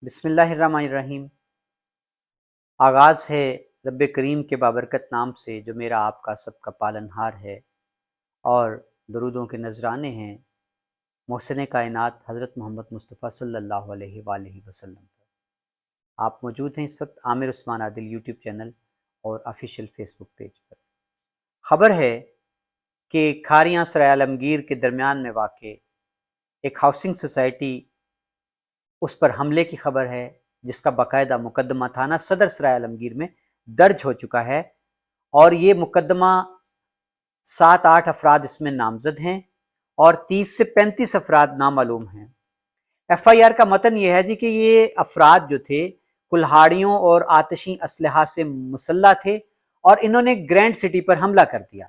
بسم اللہ الرحمن الرحیم۔ آغاز ہے رب کریم کے بابرکت نام سے جو میرا آپ کا سب کا پالنہار ہے، اور درودوں کے نذرانے ہیں محسن کائنات حضرت محمد مصطفیٰ صلی اللہ علیہ وآلہ وسلم پر۔ آپ موجود ہیں اس وقت عامر عثمان عادل یوٹیوب چینل اور آفیشیل فیس بک پیج پر۔ خبر ہے کہ کھاریاں سرائے عالمگیر کے درمیان میں واقع ایک ہاؤسنگ سوسائٹی، اس پر حملے کی خبر ہے، جس کا باقاعدہ مقدمہ تھانہ صدر سرائے عالمگیر میں درج ہو چکا ہے، اور یہ مقدمہ 7-8 افراد اس میں نامزد ہیں اور 30 سے 35 افراد نامعلوم ہیں۔ ایف آئی آر کا متن یہ ہے جی کہ یہ افراد جو تھے کلہاڑیوں اور آتشی اسلحہ سے مسلح تھے، اور انہوں نے گرینڈ سٹی پر حملہ کر دیا،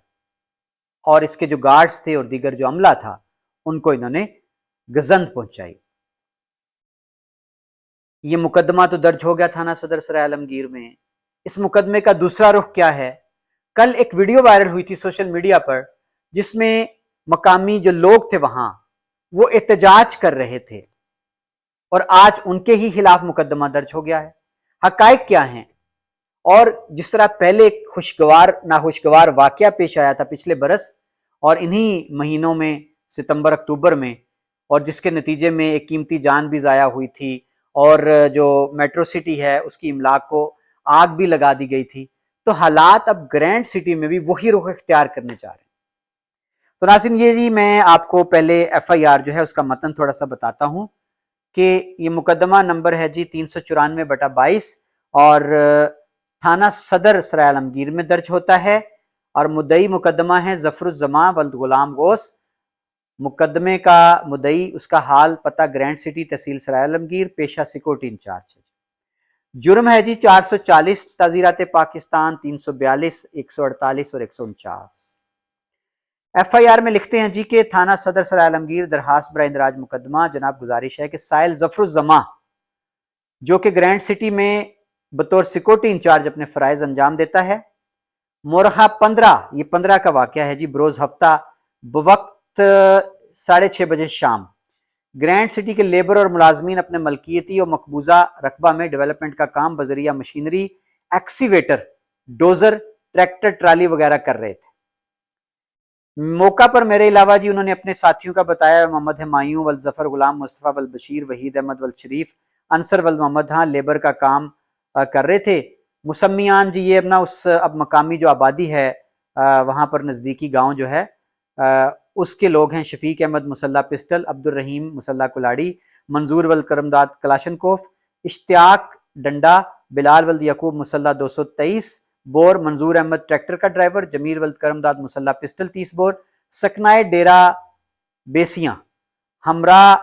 اور اس کے جو گارڈز تھے اور دیگر جو عملہ تھا ان کو انہوں نے گزند پہنچائی۔ یہ مقدمہ تو درج ہو گیا تھانہ صدر سرائے عالمگیر میں۔ اس مقدمے کا دوسرا رخ کیا ہے؟ کل ایک ویڈیو وائرل ہوئی تھی سوشل میڈیا پر، جس میں مقامی جو لوگ تھے وہاں وہ احتجاج کر رہے تھے، اور آج ان کے ہی خلاف مقدمہ درج ہو گیا ہے۔ حقائق کیا ہیں؟ اور جس طرح پہلے ایک خوشگوار ناخوشگوار واقعہ پیش آیا تھا پچھلے برس، اور انہی مہینوں میں ستمبر اکتوبر میں، اور جس کے نتیجے میں ایک قیمتی جان بھی ضائع ہوئی تھی، اور جو میٹرو سٹی ہے اس کی املاک کو آگ بھی لگا دی گئی تھی، تو حالات اب گرینڈ سٹی میں بھی وہی رخ اختیار کرنے چاہ رہے ہیں۔ تو ناظرین، یہ جی میں آپ کو پہلے ایف آئی آر جو ہے اس کا متن تھوڑا سا بتاتا ہوں کہ یہ مقدمہ نمبر ہے جی 394/22، اور تھانہ صدر سرائے عالمگیر میں درج ہوتا ہے، اور مدعی مقدمہ ہے ظفر الزماں ولد غلام غوث۔ مقدمے کا مدعی، اس کا حال پتہ گرینڈ سٹی تحصیل سرائے عالمگیر، پیشہ سیکورٹی انچارج ہے۔ جرم ہے جی 440 تعزیرات پاکستان، 342، 148 اور 149۔ ایف آئی آر میں لکھتے ہیں جی کہ تھانہ صدر سرائے عالمگیر درخواست برائے اندراج مقدمہ، جناب گزارش ہے کہ سائل ظفر الزماں جو کہ گرینڈ سٹی میں بطور سیکورٹی انچارج اپنے فرائض انجام دیتا ہے، مورخہ 15، یہ 15 کا واقعہ ہے جی، بروز ہفتہ بوقت 6:30 بجے شام، گرینڈ سٹی کے لیبر اور ملازمین اپنے ملکیتی اور مقبوضہ رقبہ میں ڈیولپمنٹ کا کام بذریعہ مشینری، ایکسیویٹر، ڈوزر، ٹریکٹر، ٹرالی وغیرہ کر رہے تھے۔ موقع پر میرے علاوہ جی انہوں نے اپنے ساتھیوں کا بتایا، محمد ہمایوں ول ظفر، غلام مصطفیٰ ول بشیر، وحید احمد ول شریف، انصر ول محمد ہاں لیبر کا کام کر رہے تھے۔ مسمیان جی یہ اپنا اب مقامی جو آبادی ہے وہاں پر نزدیکی گاؤں جو ہے اس کے لوگ ہیں: شفیق احمد مسلح پسٹل، عبد الرحیم مسلح کلاڑی، منظور ولد کرمداد کلاشنکوف، اشتیاق ڈنڈا، بلال ولد یعقوب مسلح 223 بور، منظور احمد ٹریکٹر کا ڈرائیور، جمیل ولد کرمداد مسلح پسٹل 30 بور، سکنائے ڈیرا بیسیاں ہمراہ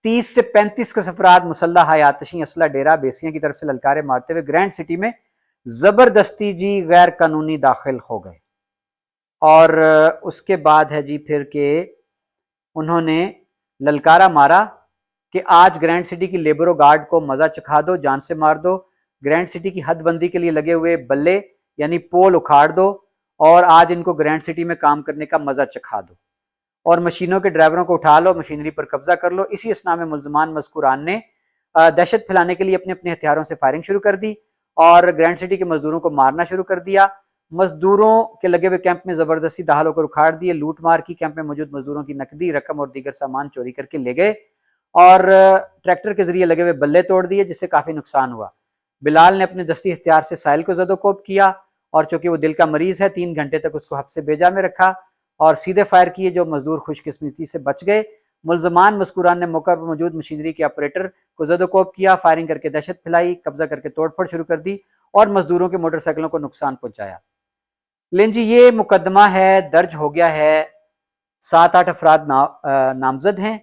30 سے 35 کے افراد مسلح آتشی اسلحہ ڈیرا بیسیاں کی طرف سے للکارے مارتے ہوئے گرینڈ سٹی میں زبردستی جی غیر قانونی داخل ہو گئے، اور اس کے بعد ہے جی پھر کہ انہوں نے للکارا مارا کہ آج گرینڈ سٹی کی لیبر و گارڈ کو مزہ چکھا دو، جان سے مار دو، گرینڈ سٹی کی حد بندی کے لیے لگے ہوئے بلے یعنی پول اکھاڑ دو، اور آج ان کو گرینڈ سٹی میں کام کرنے کا مزہ چکھا دو، اور مشینوں کے ڈرائیوروں کو اٹھا لو، مشینری پر قبضہ کر لو۔ اسی اسنا میں ملزمان مذکوران نے دہشت پھیلانے کے لیے اپنے اپنے ہتھیاروں سے فائرنگ شروع کر دی، اور گرینڈ سٹی کے مزدوروں کو مارنا شروع کر دیا۔ مزدوروں کے لگے ہوئے کیمپ میں زبردستی داخل ہو کر اکھاڑ دیے، لوٹ مار کی، کیمپ میں موجود مزدوروں کی نقدی رقم اور دیگر سامان چوری کر کے لے گئے، اور ٹریکٹر کے ذریعے لگے ہوئے بلے توڑ دیے، جس سے کافی نقصان ہوا۔ بلال نے اپنے دستی اختیار سے سائل کو زد و کوب کیا، اور چونکہ وہ دل کا مریض ہے 3 گھنٹے تک اس کو حبس بیجا میں رکھا اور سیدھے فائر کیے، جو مزدور خوش قسمتی سے بچ گئے۔ ملزمان مذکوران نے موقع پر موجود مشینری کے آپریٹر کو زد و کوب کیا، فائرنگ کر کے دہشت پھیلائی، قبضہ کر کے توڑ پھوڑ شروع کر دی، اور مزدوروں کے موٹر سائیکلوں کو نقصان پہنچایا۔ لیکن جی یہ مقدمہ ہے درج ہو گیا ہے، 7-8 افراد نامزد ہیں،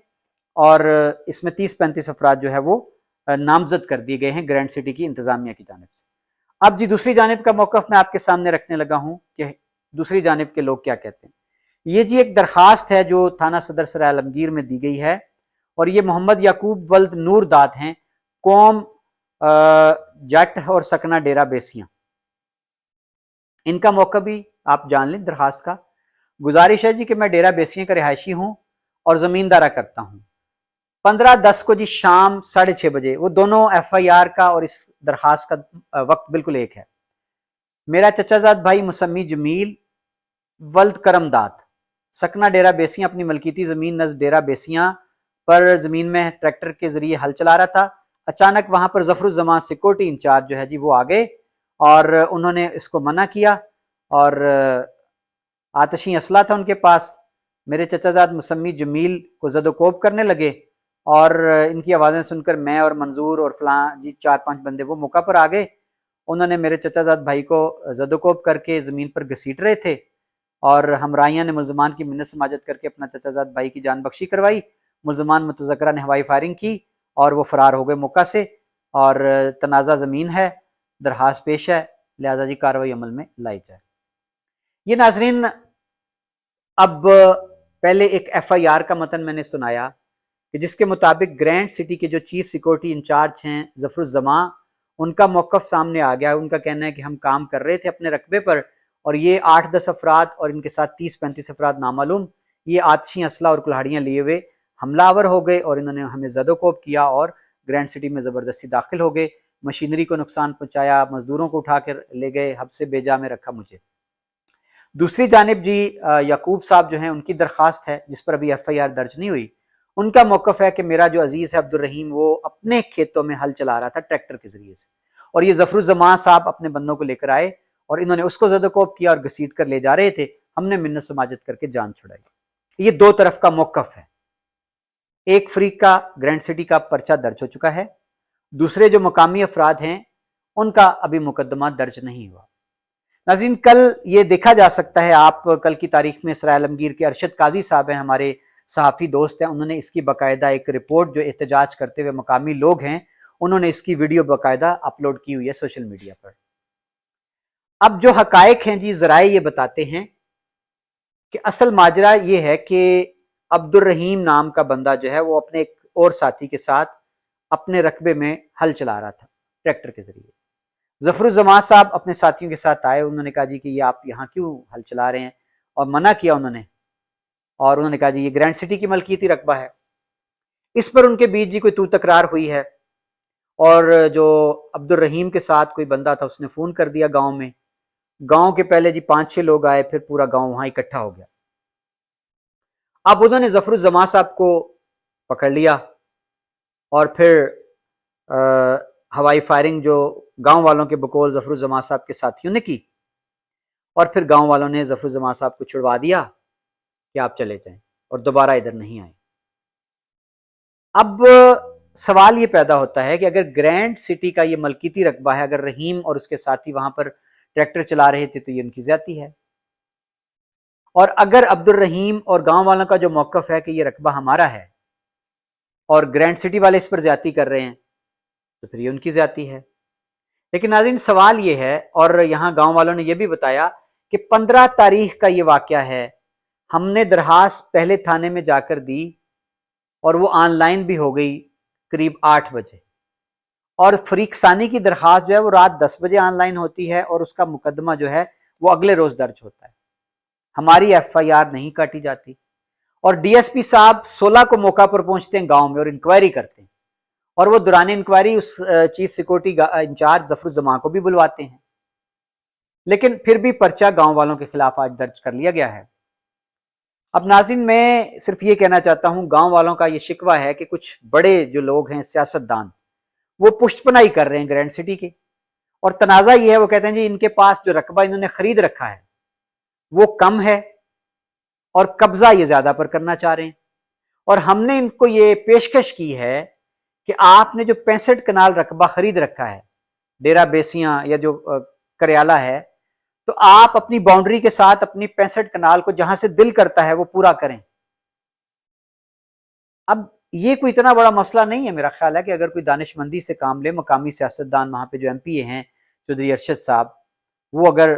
اور اس میں 30-35 افراد جو ہے وہ نامزد کر دیے گئے ہیں گرینڈ سٹی کی انتظامیہ کی جانب سے۔ اب جی دوسری جانب کا موقف میں آپ کے سامنے رکھنے لگا ہوں کہ دوسری جانب کے لوگ کیا کہتے ہیں۔ یہ جی ایک درخواست ہے جو تھانہ صدر سرائے عالمگیر میں دی گئی ہے، اور یہ محمد یعقوب ولد نور داد ہیں، قوم جٹ اور سکنہ ڈیرا بیسیاں۔ ان کا موقع بھی آپ جان لیں درخواست کا۔ گزارش ہے جی کہ میں ڈیرا بیسیاں کا رہائشی ہوں اور زمیندارہ کرتا ہوں۔ 15:10 کو جی شام 6:30 بجے، وہ دونوں FIR کا اور اس درخواست کا وقت بالکل ایک ہے۔ میرا چچا زاد بھائی مسمی جمیل ولد کرم دات سکنا ڈیرہ بیسیاں اپنی ملکیتی زمین نزد ڈیرہ بیسیاں پر زمین میں ٹریکٹر کے ذریعے ہل چلا رہا تھا۔ اچانک وہاں پر ظفر الزمان سیکورٹی انچارج جو ہے جی وہ آ گئے اور انہوں نے اس کو منع کیا، اور آتشی اسلحہ تھا ان کے پاس۔ میرے چچا زاد مسمی جمیل کو زد و کوب کرنے لگے، اور ان کی آوازیں سن کر میں اور منظور اور فلاں جی 4-5 بندے وہ موقع پر آ گئے۔ انہوں نے میرے چچا زاد بھائی کو زد و کوب کر کے زمین پر گھسیٹ رہے تھے، اور ہمراہیاں نے ملزمان کی منت سماجت کر کے اپنا چچا زاد بھائی کی جان بخشی کروائی۔ ملزمان متذکرہ نے ہوائی فائرنگ کی اور وہ فرار ہو گئے موقع سے، اور تنازع زمین ہے، درخواست پیش ہے، لہذا جی کارروائی عمل میں لائی جائے۔ یہ ناظرین اب پہلے ایک FIR کا متن میں نے سنایا کہ جس کے مطابق گرینڈ سٹی کے جو چیف سیکورٹی انچارج ہیں ظفر الزمان، ان کا موقف سامنے آ گیا۔ ان کا کہنا ہے کہ ہم کام کر رہے تھے اپنے رقبے پر، اور یہ 8-10 افراد اور ان کے ساتھ 30-35 افراد نامعلوم یہ آتشی اسلحہ اور کلہاڑیاں لیے ہوئے حملہ آور ہو گئے، اور انہوں نے ہمیں زد و کوب کیا اور گرینڈ سٹی میں زبردستی داخل ہو گئے، مشینری کو نقصان پہنچایا، مزدوروں کو اٹھا کر لے گئے، حبس بیجا میں رکھا مجھے۔ دوسری جانب جی یعقوب صاحب جو ہیں ان کی درخواست ہے جس پر ابھی FIR درج نہیں ہوئی۔ ان کا موقف ہے کہ میرا جو عزیز ہے عبدالرحیم وہ اپنے کھیتوں میں ہل چلا رہا تھا ٹریکٹر کے ذریعے سے، اور یہ ظفر الزمان صاحب اپنے بندوں کو لے کر آئے اور انہوں نے اس کو زد و کوب کیا اور گھسیٹ کر لے جا رہے تھے، ہم نے منت سماجت کر کے جان چھڑائی۔ یہ دو طرف کا موقف ہے۔ ایک فریق کا گرینڈ سٹی کا پرچہ درج ہو چکا ہے، دوسرے جو مقامی افراد ہیں ان کا ابھی مقدمہ درج نہیں ہوا۔ ناظرین کل یہ دیکھا جا سکتا ہے، آپ کل کی تاریخ میں اسرائیل عالمگیر کے ارشد قاضی صاحب ہیں، ہمارے صحافی دوست ہیں، انہوں نے اس کی باقاعدہ ایک رپورٹ جو احتجاج کرتے ہوئے مقامی لوگ ہیں انہوں نے اس کی ویڈیو باقاعدہ اپلوڈ کی ہوئی ہے سوشل میڈیا پر۔ اب جو حقائق ہیں جی ذرائع یہ بتاتے ہیں کہ اصل ماجرا یہ ہے کہ عبدالرحیم نام کا بندہ جو ہے وہ اپنے ایک اور ساتھی کے ساتھ اپنے رقبے میں ہل چلا رہا تھا ٹریکٹر کے ذریعے۔ ظفر الزمان صاحب اپنے ساتھیوں کے ساتھ آئے، انہوں نے کہا جی کہ یہ آپ یہاں کیوں ہل چلا رہے ہیں، اور منع کیا انہوں نے، اور انہوں نے کہا جی یہ گرینڈ سٹی کی ملکیتی رقبہ ہے۔ اس پر ان کے بیچ جی کوئی تو تکرار ہوئی ہے، اور جو عبدالرحیم کے ساتھ کوئی بندہ تھا اس نے فون کر دیا گاؤں میں، گاؤں کے پہلے جی 5-6 لوگ آئے، پھر پورا گاؤں وہاں اکٹھا ہو گیا۔ اب انہوں نے ظفر الزمان صاحب کو پکڑ لیا اور پھر ہوائی فائرنگ جو گاؤں والوں کے بقول ظفر الزمان صاحب کے ساتھیوں نے کی، اور پھر گاؤں والوں نے ظفر الزمان صاحب کو چھڑوا دیا کہ آپ چلے جائیں اور دوبارہ ادھر نہیں آئیں۔ اب سوال یہ پیدا ہوتا ہے کہ اگر گرینڈ سٹی کا یہ ملکیتی رقبہ ہے، اگر رحیم اور اس کے ساتھی وہاں پر ٹریکٹر چلا رہے تھے تو یہ ان کی زیادتی ہے، اور اگر عبدالرحیم اور گاؤں والوں کا جو موقف ہے کہ یہ رقبہ ہمارا ہے اور گرینڈ سٹی والے اس پر زیادتی کر رہے ہیں تو پھر یہ ان کی زیادتی ہے۔ لیکن ناظرین سوال یہ ہے، اور یہاں گاؤں والوں نے یہ بھی بتایا کہ 15 تاریخ کا یہ واقعہ ہے، ہم نے درخواست پہلے تھانے میں جا کر دی اور وہ آن لائن بھی ہو گئی قریب 8 بجے، اور فریق ثانی کی درخواست جو ہے وہ رات 10 بجے آن لائن ہوتی ہے، اور اس کا مقدمہ جو ہے وہ اگلے روز درج ہوتا ہے۔ ہماری FIR نہیں کاٹی جاتی، اور DSP صاحب 16 کو موقع پر پہنچتے ہیں گاؤں میں اور انکوائری کرتے ہیں، اور وہ دوران انکوائری اس چیف سیکورٹی انچارج ظفر الزمان کو بھی بلواتے ہیں، لیکن پھر بھی پرچہ گاؤں والوں کے خلاف آج درج کر لیا گیا ہے۔ اب ناظرین میں صرف یہ کہنا چاہتا ہوں، گاؤں والوں کا یہ شکوہ ہے کہ کچھ بڑے جو لوگ ہیں سیاستدان وہ پشت پناہی کر رہے ہیں گرینڈ سٹی کی، اور تنازع یہ ہے وہ کہتے ہیں جی ان کے پاس جو رقبہ انہوں نے خرید رکھا ہے وہ کم ہے اور قبضہ یہ زیادہ پر کرنا چاہ رہے ہیں، اور ہم نے ان کو یہ پیشکش کی ہے کہ آپ نے جو 65 کنال رقبہ خرید رکھا ہے ڈیرہ بیسیاں یا جو کریالہ ہے، تو آپ اپنی باؤنڈری کے ساتھ اپنی 65 کنال کو جہاں سے دل کرتا ہے وہ پورا کریں۔ اب یہ کوئی اتنا بڑا مسئلہ نہیں ہے، میرا خیال ہے کہ اگر کوئی دانش مندی سے کام لے، مقامی سیاستدان وہاں پہ جو MP ہیں چودھری ارشد صاحب، وہ اگر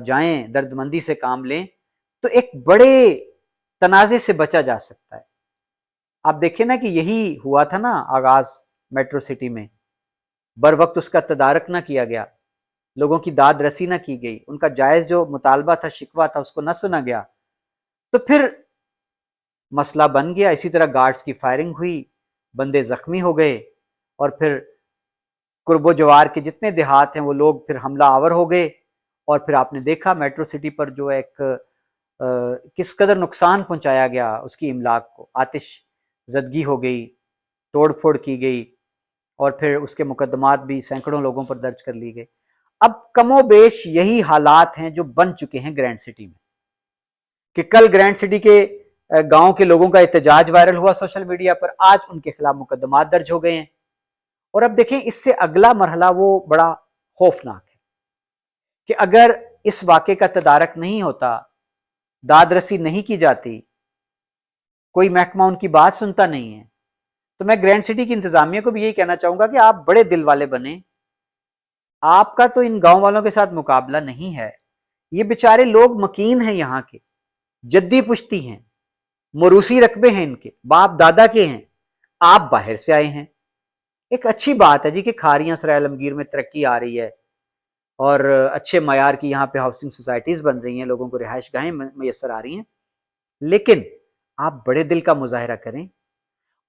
جائیں درد مندی سے کام لیں تو ایک بڑے تنازع سے بچا جا سکتا ہے۔ آپ دیکھیں نا کہ یہی ہوا تھا نا آغاز میٹرو سٹی میں، بر وقت اس کا تدارک نہ کیا گیا، لوگوں کی داد رسی نہ کی گئی، ان کا جائز جو مطالبہ تھا، شکوہ تھا، اس کو نہ سنا گیا، تو پھر مسئلہ بن گیا۔ اسی طرح گارڈز کی فائرنگ ہوئی، بندے زخمی ہو گئے اور پھر قرب و جوار کے جتنے دیہات ہیں وہ لوگ پھر حملہ آور ہو گئے، اور پھر آپ نے دیکھا میٹرو سٹی پر جو ایک کس قدر نقصان پہنچایا گیا، اس کی املاک کو آتش زدگی ہو گئی، توڑ پھوڑ کی گئی، اور پھر اس کے مقدمات بھی سینکڑوں لوگوں پر درج کر لی گئے۔ اب کم و بیش یہی حالات ہیں جو بن چکے ہیں گرینڈ سٹی میں، کہ کل گرینڈ سٹی کے گاؤں کے لوگوں کا احتجاج وائرل ہوا سوشل میڈیا پر، آج ان کے خلاف مقدمات درج ہو گئے ہیں۔ اور اب دیکھیں اس سے اگلا مرحلہ وہ بڑا خوفناک ہے کہ اگر اس واقعے کا تدارک نہیں ہوتا، داد رسی نہیں کی جاتی، کوئی محکمہ ان کی بات سنتا نہیں ہے، تو میں گرینڈ سٹی کی انتظامیہ کو بھی یہی کہنا چاہوں گا کہ آپ بڑے دل والے بنیں، آپ کا تو ان گاؤں والوں کے ساتھ مقابلہ نہیں ہے، یہ بیچارے لوگ مکین ہیں، یہاں کے جدی پشتی ہیں، موروثی رقبے ہیں، ان کے باپ دادا کے ہیں، آپ باہر سے آئے ہیں۔ ایک اچھی بات ہے جی کہ کھاریاں سرائے عالمگیر میں ترقی آ رہی ہے اور اچھے معیار کی یہاں پہ ہاؤسنگ سوسائٹیز بن رہی ہیں، لوگوں کو رہائش گاہیں میسر آ رہی ہیں، لیکن آپ بڑے دل کا مظاہرہ کریں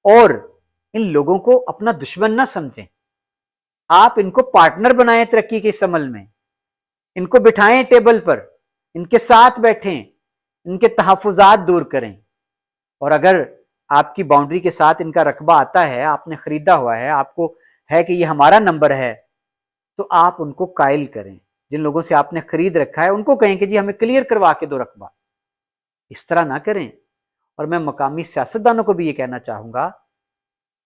اور ان لوگوں کو اپنا دشمن نہ سمجھیں، آپ ان کو پارٹنر بنائیں ترقی کے اس عمل میں، ان کو بٹھائیں ٹیبل پر، ان کے ساتھ بیٹھیں، ان کے تحفظات دور کریں، اور اگر آپ کی باؤنڈری کے ساتھ ان کا رقبہ آتا ہے، آپ نے خریدا ہوا ہے، آپ کو ہے کہ یہ ہمارا نمبر ہے، تو آپ ان کو قائل کریں، جن لوگوں سے آپ نے خرید رکھا ہے ان کو کہیں کہ جی ہمیں کلیئر کروا کے دو رقبہ، اس طرح نہ کریں۔ اور میں مقامی سیاستدانوں کو بھی یہ کہنا چاہوں گا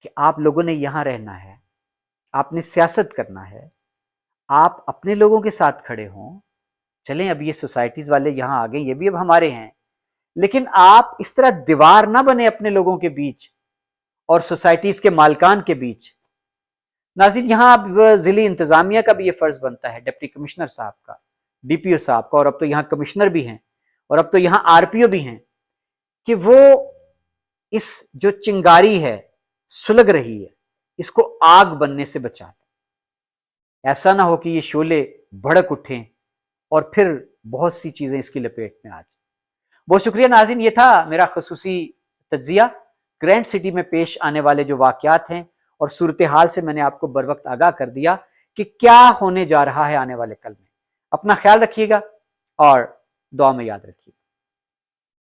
کہ آپ لوگوں نے یہاں رہنا ہے، آپ نے سیاست کرنا ہے، آپ اپنے لوگوں کے ساتھ کھڑے ہوں، چلیں اب یہ سوسائٹیز والے یہاں آ گئے، یہ بھی اب ہمارے ہیں، لیکن آپ اس طرح دیوار نہ بنے اپنے لوگوں کے بیچ اور سوسائٹیز کے مالکان کے بیچ۔ ناظرین، یہاں اب ضلعی انتظامیہ کا بھی یہ فرض بنتا ہے، ڈپٹی کمشنر صاحب کا، ڈی پی او صاحب کا، اور اب تو یہاں کمشنر بھی ہیں اور اب تو یہاں آر پی او بھی ہیں، کہ وہ اس جو چنگاری ہے سلگ رہی ہے اس کو آگ بننے سے بچاتے، ایسا نہ ہو کہ یہ شعلے بھڑک اٹھیں اور پھر بہت سی چیزیں اس کی لپیٹ میں آ جائیں۔ بہت شکریہ ناظرین، یہ تھا میرا خصوصی تجزیہ گرینڈ سٹی میں پیش آنے والے جو واقعات ہیں اور صورتحال سے میں نے آپ کو بر وقت آگاہ کر دیا کہ کیا ہونے جا رہا ہے آنے والے کل میں۔ اپنا خیال رکھیے گا اور دعا میں یاد رکھیے گا۔